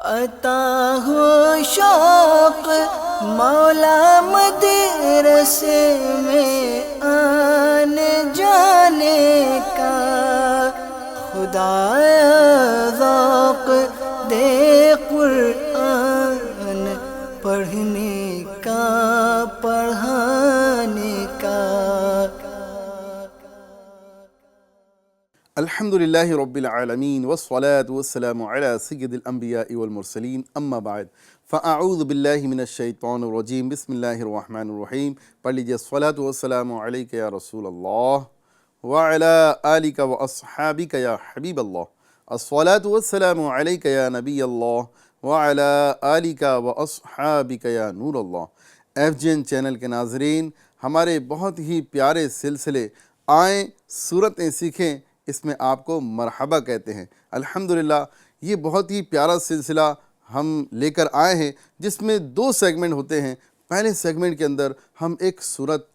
عطا ہو شوق مولا مدرسے میں آنے جانے کا، خدایا ذوق دے قرآن پڑھنے کا، پڑھانے کا۔ الحمد للہ رب العالمین والصلاة والسلام علی سید الانبیاء والمرسلین، اما بعد فاعوذ باللہ من الشیطان الرجیم، بسم اللہ الرحمن الرحیم۔ پڑھ لیجیے، الصلاة والسلام علیک یا رسول اللہ وعلی آلک واصحابک یا حبیب اللہ، الصلاة والسلام علیک یا نبی اللہ وعلی آلک واصحابک یا نور اللہ۔ FGN چینل کے ناظرین، ہمارے بہت ہی پیارے سلسلے آئیں سورتیں سیکھیں، اس میں آپ کو مرحبا کہتے ہیں۔ الحمدللہ یہ بہت ہی پیارا سلسلہ ہم لے کر آئے ہیں، جس میں 2 سیگمنٹ ہوتے ہیں۔ پہلے سیگمنٹ کے اندر ہم ایک سورت،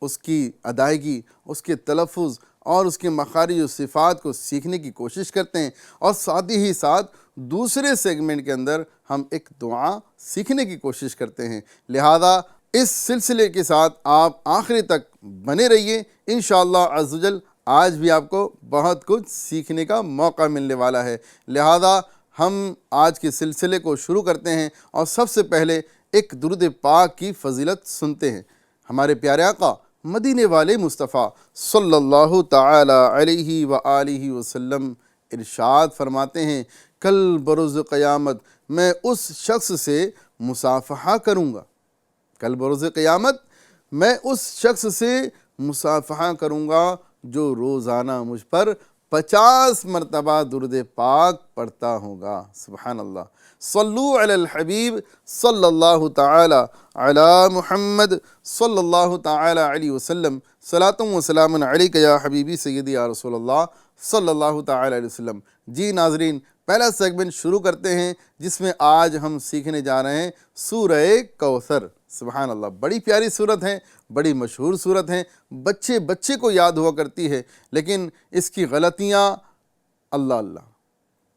اس کی ادائیگی، اس کے تلفظ اور اس کے مخارج و صفات کو سیکھنے کی کوشش کرتے ہیں، اور ساتھ ہی ساتھ دوسرے سیگمنٹ کے اندر ہم ایک دعا سیکھنے کی کوشش کرتے ہیں۔ لہذا اس سلسلے کے ساتھ آپ آخری تک بنے رہیے، انشاءاللہ عز و جل آج بھی آپ کو بہت کچھ سیکھنے کا موقع ملنے والا ہے۔ لہذا ہم آج کے سلسلے کو شروع کرتے ہیں، اور سب سے پہلے ایک درود پاک کی فضیلت سنتے ہیں۔ ہمارے پیارے آقا مدینے والے مصطفیٰ صلی اللہ تعالی علیہ وآلہ وسلم ارشاد فرماتے ہیں، کل بروز قیامت میں اس شخص سے مصافحہ کروں گا، کل بروز قیامت میں اس شخص سے مصافحہ کروں گا جو روزانہ مجھ پر 50 مرتبہ درود پاک پڑھتا ہوگا۔ سبحان اللہ۔ صلو علی الحبیب صلی اللہ تعالی علی محمد صلی اللہ تعالی علیہ وسلم، صلاۃ و سلام علیک یا حبیبی سیدی یا رسول اللہ صلی اللہ تعالی علیہ وسلم۔ جی ناظرین، پہلا سیگمنٹ شروع کرتے ہیں، جس میں آج ہم سیکھنے جا رہے ہیں سورہ کوثر۔ سبحان اللہ، بڑی پیاری صورت ہے، بڑی مشہور صورت ہے، بچے کو یاد ہوا کرتی ہے، لیکن اس کی غلطیاں اللہ اللہ،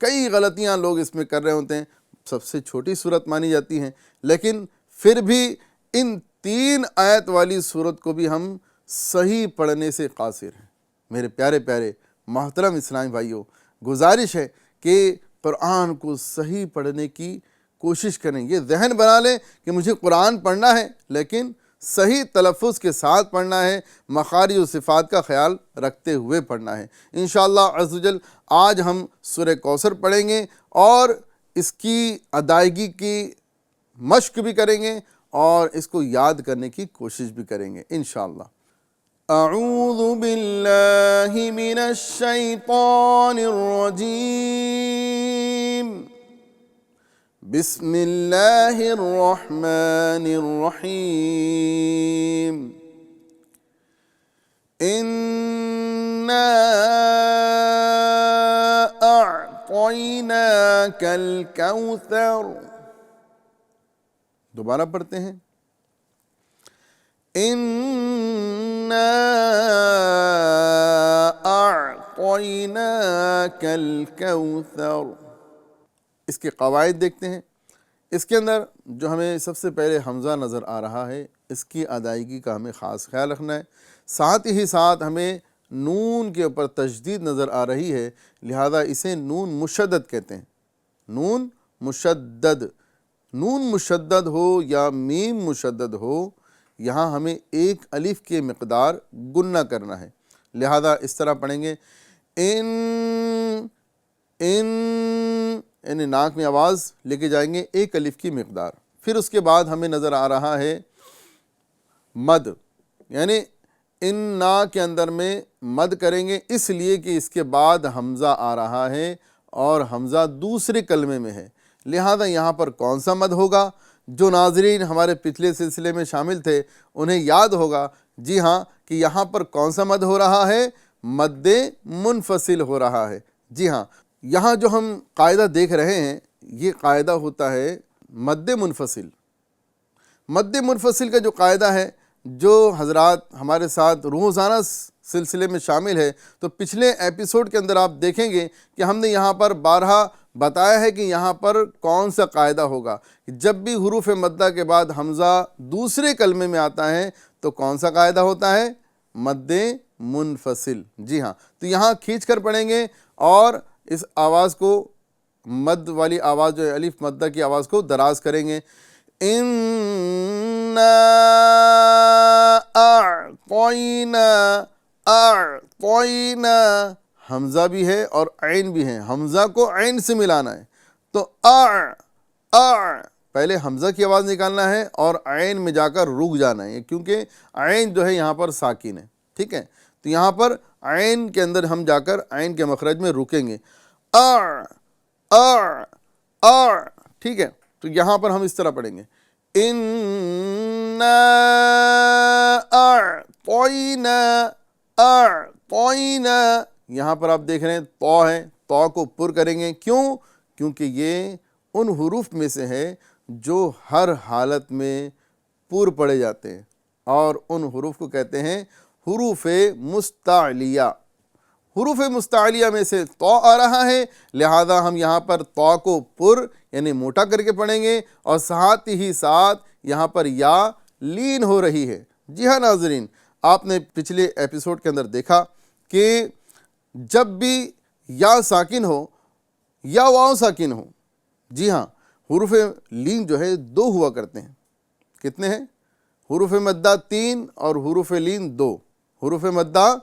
کئی غلطیاں لوگ اس میں کر رہے ہوتے ہیں۔ سب سے چھوٹی صورت مانی جاتی ہیں، لیکن پھر بھی ان 3 آیت والی صورت کو بھی ہم صحیح پڑھنے سے قاصر ہیں۔ میرے پیارے پیارے محترم اسلامی بھائیوں، گزارش ہے کہ قرآن کو صحیح پڑھنے کی کوشش کریں۔ یہ ذہن بنا لیں کہ مجھے قرآن پڑھنا ہے، لیکن صحیح تلفظ کے ساتھ پڑھنا ہے، مخارج و صفات کا خیال رکھتے ہوئے پڑھنا ہے۔ انشاءاللہ عز و جل آج ہم سورہ کوثر پڑھیں گے، اور اس کی ادائیگی کی مشق بھی کریں گے، اور اس کو یاد کرنے کی کوشش بھی کریں گے انشاءاللہ۔ اعوذ باللہ من الشیطان الرجیم، بسم اللہ الرحمن الرحیم۔ اِنَّا أَعْطَيْنَاكَ الْكَوْثَرَ۔ دوبارہ پڑھتے ہیں، اِنَّا أَعْطَيْنَاكَ الْكَوْثَرَ۔ اس کے قواعد دیکھتے ہیں۔ اس کے اندر جو ہمیں سب سے پہلے حمزہ نظر آ رہا ہے، اس کی ادائیگی کا ہمیں خاص خیال رکھنا ہے۔ ساتھ ہی ساتھ ہمیں نون کے اوپر تشدید نظر آ رہی ہے، لہذا اسے نون مشدد کہتے ہیں۔ نون مشدد، نون مشدد ہو یا میم مشدد ہو، یہاں ہمیں ایک الف کے مقدار گننا کرنا ہے، لہذا اس طرح پڑھیں گے، ان یعنی ناک میں آواز لے کے جائیں گے ایک الف کی مقدار۔ پھر اس کے بعد ہمیں نظر آ رہا ہے مد، یعنی ان نا کے اندر میں مد کریں گے، اس لیے کہ اس کے بعد حمزہ آ رہا ہے، اور حمزہ دوسرے کلمے میں ہے، لہذا یہاں پر کون سا مد ہوگا؟ جو ناظرین ہمارے پچھلے سلسلے میں شامل تھے انہیں یاد ہوگا، جی ہاں، کہ یہاں پر کون سا مد ہو رہا ہے؟ مد منفصل ہو رہا ہے۔ جی ہاں، یہاں جو ہم قاعدہ دیکھ رہے ہیں، یہ قاعدہ ہوتا ہے مد منفصل۔ مد منفصل کا جو قاعدہ ہے، جو حضرات ہمارے ساتھ روزانہ سلسلے میں شامل ہے، تو پچھلے ایپیسوڈ کے اندر آپ دیکھیں گے کہ ہم نے یہاں پر 12 بتایا ہے کہ یہاں پر کون سا قاعدہ ہوگا. جب بھی حروف مدہ کے بعد حمزہ دوسرے کلمے میں آتا ہے تو کون سا قاعدہ ہوتا ہے؟ مد منفصل. جی ہاں، تو یہاں کھینچ کر پڑھیں گے اور اس آواز کو، مد والی آواز جو ہے الف مدہ کی آواز کو دراز کریں گے. اِنَّا اعطینا، حمزہ بھی ہے اور عین بھی ہے، حمزہ کو عین سے ملانا ہے. تو پہلے حمزہ کی آواز نکالنا ہے اور عین میں جا کر رک جانا ہے، کیونکہ عین جو ہے یہاں پر ساکن ہے. ٹھیک ہے، تو یہاں پر عین کے اندر ہم جا کر عین کے مخرج میں رکیں گے. ٹھیک ہے، تو یہاں پر ہم اس طرح پڑھیں گے. اِنَّا اعطینا. یہاں پر آپ دیکھ رہے ہیں تو ہے، تو کو پر کریں گے. کیوں؟ کیونکہ یہ ان حروف میں سے ہے جو ہر حالت میں پر پڑھے جاتے ہیں، اور ان حروف کو کہتے ہیں حروف مستعلیہ. حروف مستعلیہ میں سے تو آ رہا ہے، لہذا ہم یہاں پر تو کو پر یعنی موٹا کر کے پڑھیں گے، اور ساتھ ہی ساتھ یہاں پر یا لین ہو رہی ہے. جی ہاں ناظرین، آپ نے پچھلے ایپیسوڈ کے اندر دیکھا کہ جب بھی یا ساکن ہو یا واو ساکن ہو، جی ہاں، حروف لین جو ہے دو ہوا کرتے ہیں. کتنے ہیں؟ حروف مدہ 3 اور حروف لین 2. حروف مدہ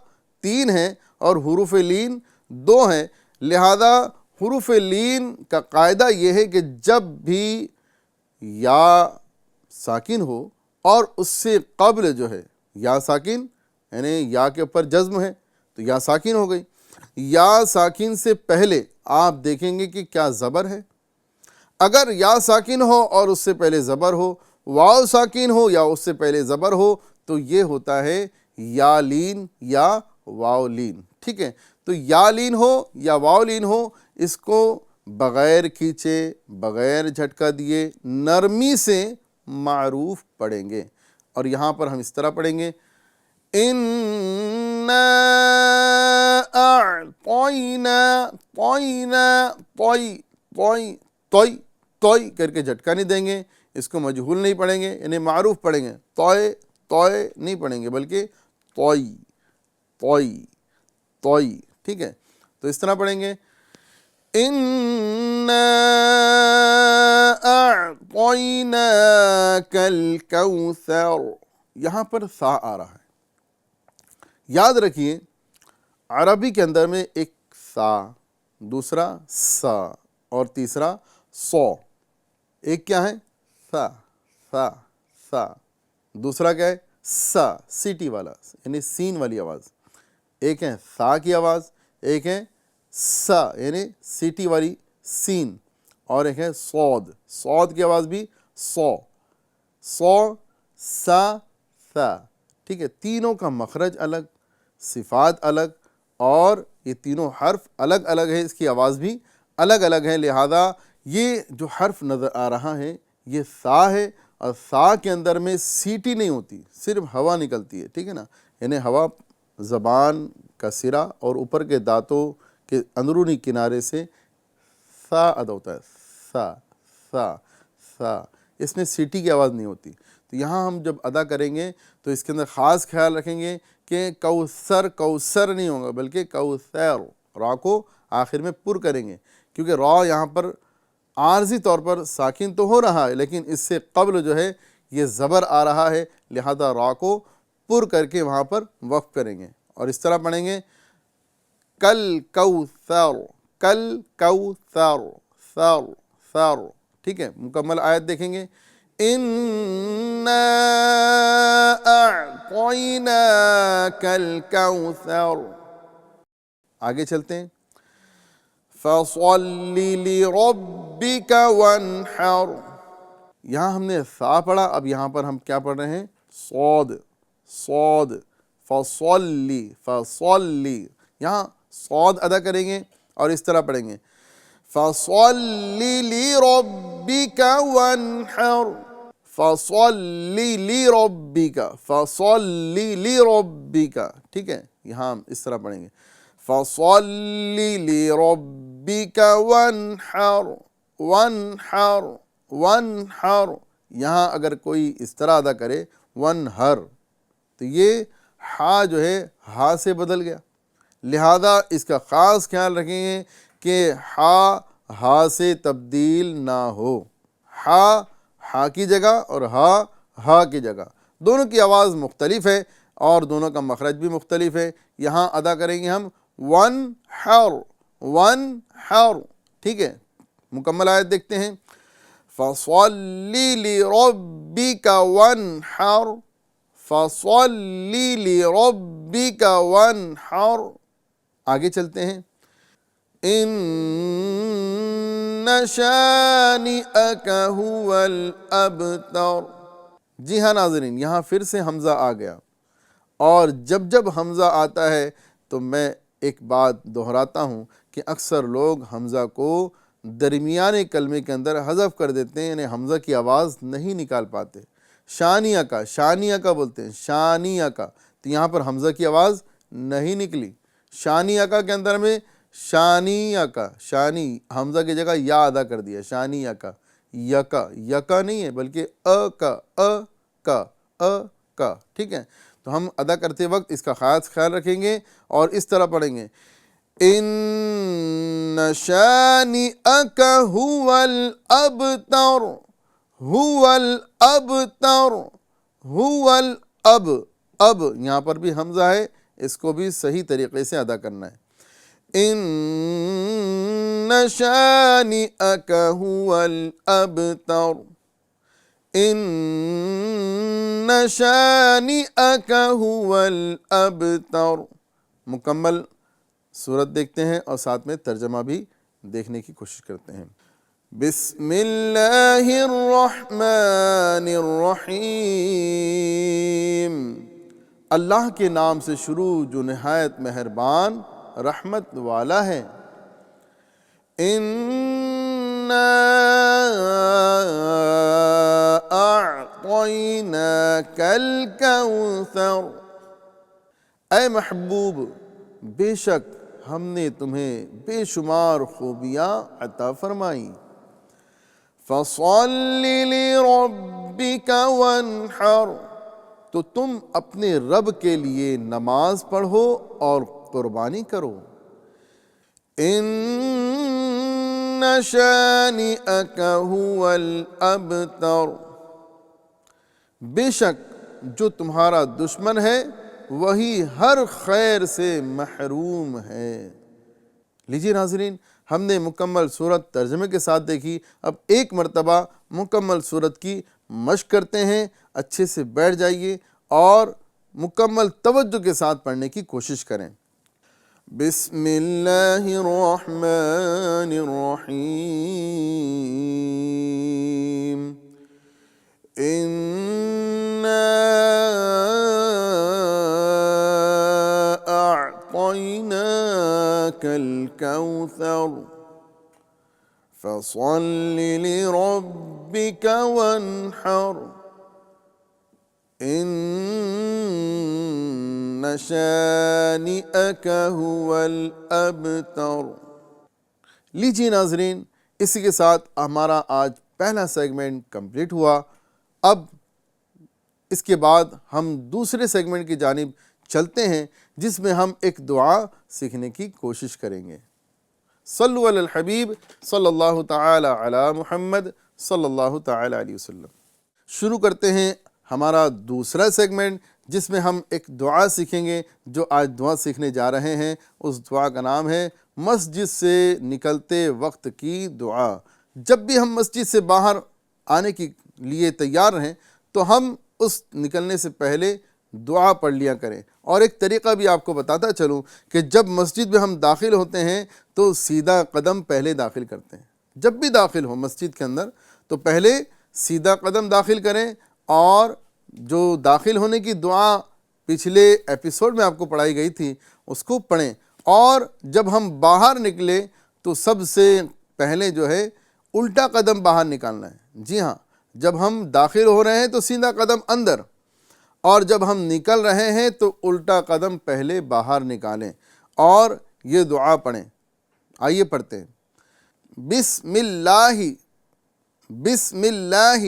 3 ہیں اور حروف لین 2 ہیں. لہذا حروف لین کا قاعدہ یہ ہے کہ جب بھی یا ساکن ہو اور اس سے قبل جو ہے یا ساکن، یعنی یا کے اوپر جزم ہے تو یا ساکن ہو گئی. یا ساکن سے پہلے آپ دیکھیں گے کہ کیا زبر ہے. اگر یا ساکن ہو اور اس سے پہلے زبر ہو، واو ساکن ہو یا اس سے پہلے زبر ہو، تو یہ ہوتا ہے یا لین یا واو لین. ٹھیک ہے، تو یا لین ہو یا واو لین ہو، اس کو بغیر کھینچے، بغیر جھٹکا دیے، نرمی سے معروف پڑھیں گے. اور یہاں پر ہم اس طرح پڑھیں گے. اِنَّا اعطینا، توئی کر کے جھٹکا نہیں دیں گے، اس کو مجہول نہیں پڑھیں گے، یعنی معروف پڑھیں گے. توئے نہیں پڑھیں گے بلکہ توئی. ٹھیک ہے، تو اس طرح پڑھیں گے. اِنَّا اعطیناک الکوثر. یہاں پر سا آ رہا ہے. یاد رکھیے عربی کے اندر میں ایک سا، دوسرا سا اور تیسرا سو. ایک کیا ہے؟ سا. دوسرا کیا ہے؟ سا، سیٹی والا یعنی سین والی آواز. ایک ہے سا کی آواز، ایک ہے سا یعنی سیٹی والی سین، اور ایک ہے سود کی آواز بھی سو سا. ٹھیک ہے، تینوں کا مخرج الگ، صفات الگ، اور یہ تینوں حرف الگ الگ ہے، اس کی آواز بھی الگ الگ ہے. لہذا یہ جو حرف نظر آ رہا ہے یہ سا ہے، اور سا کے اندر میں سیٹی نہیں ہوتی، صرف ہوا نکلتی ہے. ٹھیک ہے نا، یعنی ہوا زبان کا سرا اور اوپر کے دانتوں کے اندرونی کنارے سے سا ادا ہوتا ہے. سا اس میں سیٹی کی آواز نہیں ہوتی. تو یہاں ہم جب ادا کریں گے تو اس کے اندر خاص خیال رکھیں گے کہ کوثر نہیں ہوگا بلکہ کوثر. را کو آخر میں پر کریں گے، کیونکہ را یہاں پر عارضی طور پر ساکن تو ہو رہا ہے لیکن اس سے قبل جو ہے یہ زبر آ رہا ہے، لہذا را کو پر کر کے وہاں پر وقف کریں گے. اور اس طرح پڑھیں گے کل سار. ٹھیک ہے، مکمل آیت دیکھیں گے. اِنَّا اعطیناک الکوثر. آگے چلتے ہیں. فَصَلِّ لِرَبِّكَ وَانْحَرْ. یہاں ہم نے سا پڑھا، اب یہاں پر ہم کیا پڑھ رہے ہیں؟ صاد. فَصَلِّ. یہاں صاد ادا کریں گے اور اس طرح پڑھیں گے. فَصَلِّ لِرَبِّكَ وَانْحَرْ. فَصَلِّ لِرَبِّكَ. ٹھیک ہے، یہاں ہم اس طرح پڑھیں گے. فَصَلِّ لِرَبِّكَ وَانْحَرْ وَانْحَرْ یہاں اگر کوئی اس طرح ادا کرے وَانْحَرْ تو یہ ہا جو ہے ہا سے بدل گیا، لہذا اس کا خاص خیال رکھیں گے کہ ہا سے تبدیل نہ ہو، ہا کی جگہ اور ہا کی جگہ، دونوں کی آواز مختلف ہے اور دونوں کا مخرج بھی مختلف ہے۔ یہاں ادا کریں گے ہم وَانْحَرْ، ٹھیک ہے۔ مکمل آیت دیکھتے ہیں، فَصَلِّ لِرَبِّكَ وَانْحَرْ فَصَلِّ لِرَبِّكَ وَانْحَرْ۔ آگے چلتے ہیں، إِنَّ شَانِئَكَ هُوَ الْأَبْتَرُ۔ جی ہاں ناظرین، یہاں پھر سے حمزہ آ گیا، اور جب حمزہ آتا ہے تو میں ایک بات دہراتا ہوں کہ اکثر لوگ حمزہ کو درمیانے کلمے کے اندر حذف کر دیتے ہیں، یعنی حمزہ کی آواز نہیں نکال پاتے۔ شانیہ کا بولتے ہیں، شانیہ کا، تو یہاں پر حمزہ کی آواز نہیں نکلی۔ شانیہ کا کے اندر میں شانی حمزہ کی جگہ یا ادا کر دیا، شانیہ کا، یکا نہیں ہے بلکہ کا، ٹھیک ہے۔ تو ہم ادا کرتے وقت اس کا خاص خیال رکھیں گے اور اس طرح پڑھیں گے، إِنَّ شَانِئَكَ هُوَ الْأَبْتَرُ اب یہاں پر بھی حمزہ ہے، اس کو بھی صحیح طریقے سے ادا کرنا ہے۔ إِنَّ شَانِئَكَ هُوَ الْأَبْتَرُ إِنَّ شَانِئَكَ هُوَ الْأَبْتَرُ۔ مکمل صورت دیکھتے ہیں اور ساتھ میں ترجمہ بھی دیکھنے کی کوشش کرتے ہیں۔ بسم اللہ الرحمن الرحیم، اللہ کے نام سے شروع جو نہایت مہربان رحمت والا ہے۔ اِنَّا أَعْطَيْنَاكَ الْكَوْثَرَ، اے محبوب بے شک ہم نے تمہیں بے شمار خوبیاں عطا فرمائیں۔ فَصَلِّ لِرَبِّكَ وَانْحَرْ، تو تم اپنے رب کے لیے نماز پڑھو اور قربانی کرو۔ إِنَّ شَانِئَكَ هُوَ الْأَبْتَرُ، بے شک جو تمہارا دشمن ہے وہی ہر خیر سے محروم ہے۔ لیجیے ناظرین، ہم نے مکمل صورت ترجمے کے ساتھ دیکھی، اب ایک مرتبہ مکمل صورت کی مشق کرتے ہیں۔ اچھے سے بیٹھ جائیے اور مکمل توجہ کے ساتھ پڑھنے کی کوشش کریں۔ بسم اللہ الرحمن الرحیم، إِنَّا أَعْطَيْنَاكَ الْكَوْثَرَ فَصَلِّ لِرَبِّكَ وَانْحَرْ إِنَّ شَانِئَكَ هُوَ الْأَبْتَرُ۔ لیجیے ناظرین، اسی کے ساتھ ہمارا آج پہلا سیگمنٹ کمپلیٹ ہوا۔ اب اس کے بعد ہم دوسرے سیگمنٹ کی جانب چلتے ہیں جس میں ہم ایک دعا سیکھنے کی کوشش کریں گے۔ صلو علی الحبیب صلی اللہ تعالی علی محمد صلی اللہ تعالی علیہ وسلم۔ شروع کرتے ہیں ہمارا دوسرا سیگمنٹ جس میں ہم ایک دعا سیکھیں گے۔ جو آج دعا سیکھنے جا رہے ہیں اس دعا کا نام ہے مسجد سے نکلتے وقت کی دعا۔ جب بھی ہم مسجد سے باہر آنے کے لیے تیار رہیں تو ہم اس نکلنے سے پہلے دعا پڑھ لیا کریں۔ اور ایک طریقہ بھی آپ کو بتاتا چلوں کہ جب مسجد میں ہم داخل ہوتے ہیں تو سیدھا قدم پہلے داخل کرتے ہیں۔ جب بھی داخل ہو مسجد کے اندر تو پہلے سیدھا قدم داخل کریں، اور جو داخل ہونے کی دعا پچھلے ایپیسوڈ میں آپ کو پڑھائی گئی تھی اس کو پڑھیں۔ اور جب ہم باہر نکلے تو سب سے پہلے جو ہے الٹا قدم باہر نکالنا ہے۔ جی ہاں، جب ہم داخل ہو رہے ہیں تو سیدھا قدم اندر، اور جب ہم نکل رہے ہیں تو الٹا قدم پہلے باہر نکالیں۔ اور یہ دعا پڑھیں۔ آئیے پڑھتے ہیں۔ بسم اللہ بسم اللہ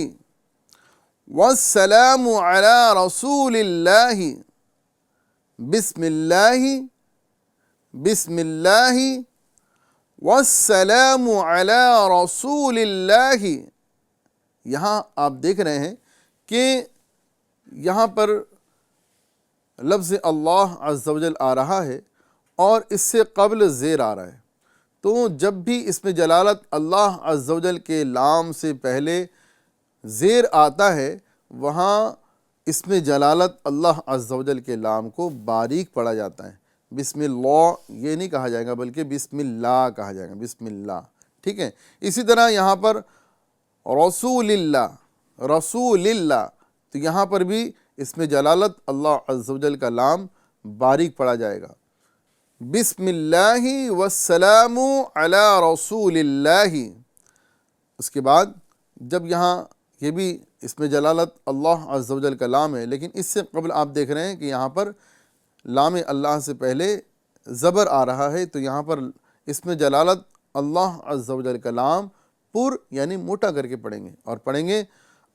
والسلام علی رسول اللہ، بسم اللہ بسم اللہ والسلام علی رسول اللہ۔ یہاں آپ دیکھ رہے ہیں کہ یہاں پر لفظ اللہ عز و جل آ رہا ہے اور اس سے قبل زیر آ رہا ہے۔ تو جب بھی اس میں جلالت اللہ عز و جل کے لام سے پہلے زیر آتا ہے، وہاں اس میں جلالت اللہ عز و جل کے لام کو باریک پڑھا جاتا ہے۔ بسم اللہ یہ نہیں کہا جائے گا بلکہ بسم اللہ کہا جائے گا، بسم اللہ، ٹھیک ہے۔ اسی طرح یہاں پر رسول اللہ رسول اللہ، تو یہاں پر بھی اس میں جلالت اللہ عز و جل کا لام باریک پڑھا جائے گا۔ بسم اللہ والسلام علی رسول اللہ۔ اس کے بعد جب یہاں یہ بھی اس میں جلالت اللہ عز و جل کا لام ہے، لیکن اس سے قبل آپ دیکھ رہے ہیں کہ یہاں پر لام اللہ سے پہلے زبر آ رہا ہے، تو یہاں پر اس میں جلالت اللہ عز و جل کا لام پر یعنی موٹا کر کے پڑھیں گے، اور پڑھیں گے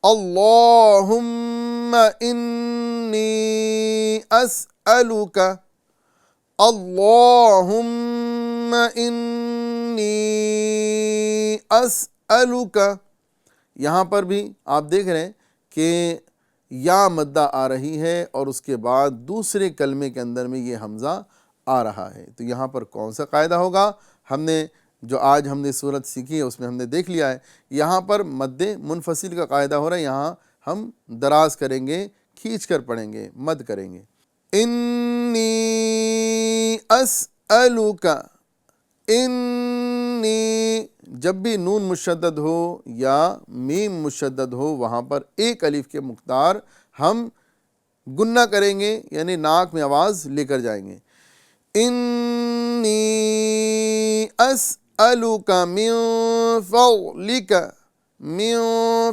اللہم انی اسألک، اللہم انی اسألک۔ یہاں پر بھی آپ دیکھ رہے ہیں کہ یا مدہ آ رہی ہے اور اس کے بعد دوسرے کلمے کے اندر میں یہ حمزہ آ رہا ہے۔ تو یہاں پر کون سا قاعدہ ہوگا؟ ہم نے جو آج ہم نے صورت سیکھی ہے اس میں ہم نے دیکھ لیا ہے، یہاں پر مد منفصل کا قاعدہ ہو رہا ہے، یہاں ہم دراز کریں گے، کھینچ کر پڑھیں گے، مد کریں گے۔ انی اسألک، انی، جب بھی نون مشدد ہو یا میم مشدد ہو وہاں پر ایک الف کے مقدار ہم گنہ کریں گے، یعنی ناک میں آواز لے کر جائیں گے۔ انی اسألک من فضلک، من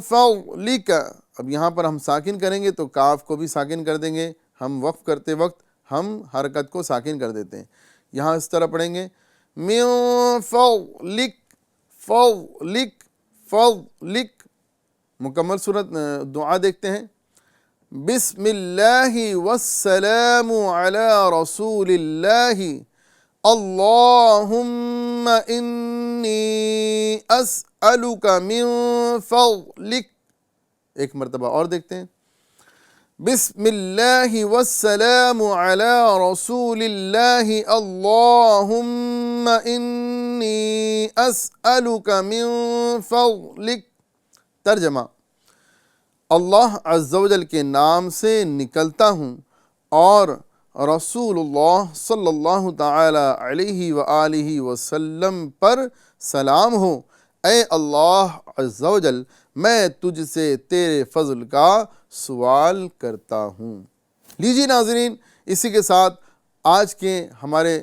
فضلک۔ اب یہاں پر ہم ساکن کریں گے تو کاف کو بھی ساکن کر دیں گے، ہم وقف کرتے وقت ہم حرکت کو ساکن کر دیتے ہیں۔ یہاں اس طرح پڑھیں گے من فضلک، فضلک، فضلک۔ مکمل صورت دعا دیکھتے ہیں۔ بسم اللہ والسلام علی رسول اللہ، اللہم انی اسألک من فضلک۔ ایک مرتبہ اور دیکھتے ہیں۔ بسم اللہ والسلام علی رسول اللہ، اللہم انی اسألک من فضلک۔ ترجمہ: اللہ عز و جل کے نام سے نکلتا ہوں اور رسول اللہ صلی اللہ تعالی علیہ وآلہ وسلم پر سلام ہو۔ اے اللہ عز و جل، میں تجھ سے تیرے فضل کا سوال کرتا ہوں۔ لیجیے ناظرین، اسی کے ساتھ آج کے ہمارے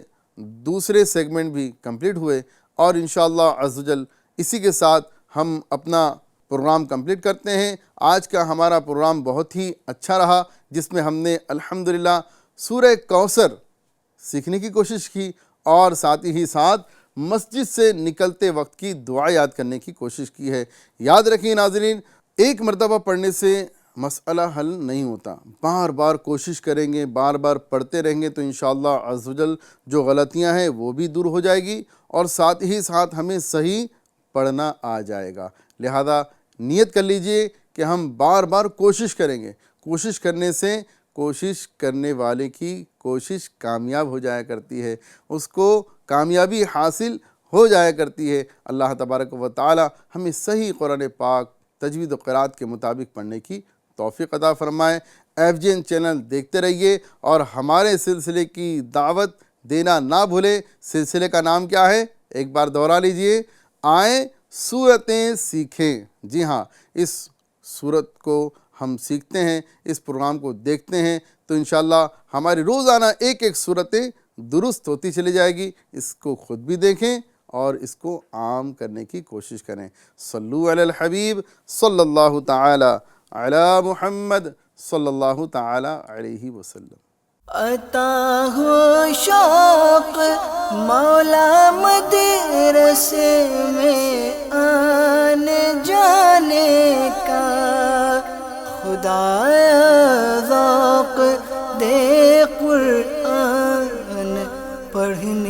دوسرے سیگمنٹ بھی کمپلیٹ ہوئے، اور انشاءاللہ عز و جل اسی کے ساتھ ہم اپنا پروگرام کمپلیٹ کرتے ہیں۔ آج کا ہمارا پروگرام بہت ہی اچھا رہا، جس میں ہم نے الحمدللہ سورہ کوثر سیکھنے کی کوشش کی، اور ساتھ ہی ساتھ مسجد سے نکلتے وقت کی دعا یاد کرنے کی کوشش کی ہے۔ یاد رکھیں ناظرین، ایک مرتبہ پڑھنے سے مسئلہ حل نہیں ہوتا، بار بار کوشش کریں گے، بار بار پڑھتے رہیں گے تو انشاءاللہ عز و جل جو غلطیاں ہیں وہ بھی دور ہو جائے گی، اور ساتھ ہی ساتھ ہمیں صحیح پڑھنا آ جائے گا۔ لہذا نیت کر لیجئے کہ ہم بار بار کوشش کریں گے۔ کوشش کرنے سے کوشش کرنے والے کی کوشش کامیاب ہو جایا کرتی ہے، اس کو کامیابی حاصل ہو جایا کرتی ہے۔ اللہ تبارک و تعالی ہمیں صحیح قرآن پاک تجوید و قرات کے مطابق پڑھنے کی توفیق عطا فرمائے۔ FGN چینل دیکھتے رہیے اور ہمارے سلسلے کی دعوت دینا نہ بھولیں۔ سلسلے کا نام کیا ہے؟ ایک بار دوہرا لیجئے، آئیں سورتیں سیکھیں۔ جی ہاں، اس سورت کو ہم سیکھتے ہیں، اس پروگرام کو دیکھتے ہیں تو انشاءاللہ ہماری روزانہ ایک ایک سورتیں درست ہوتی چلی جائے گی۔ اس کو خود بھی دیکھیں اور اس کو عام کرنے کی کوشش کریں۔ صلو علی الحبیب صلی اللہ تعالی علی محمد صلی اللہ تعالی علیہ وسلم۔ عطا ہو شوق مولا مدرسے میں آنے جانے کا، خدایا ذوق دے قرآن پڑھنے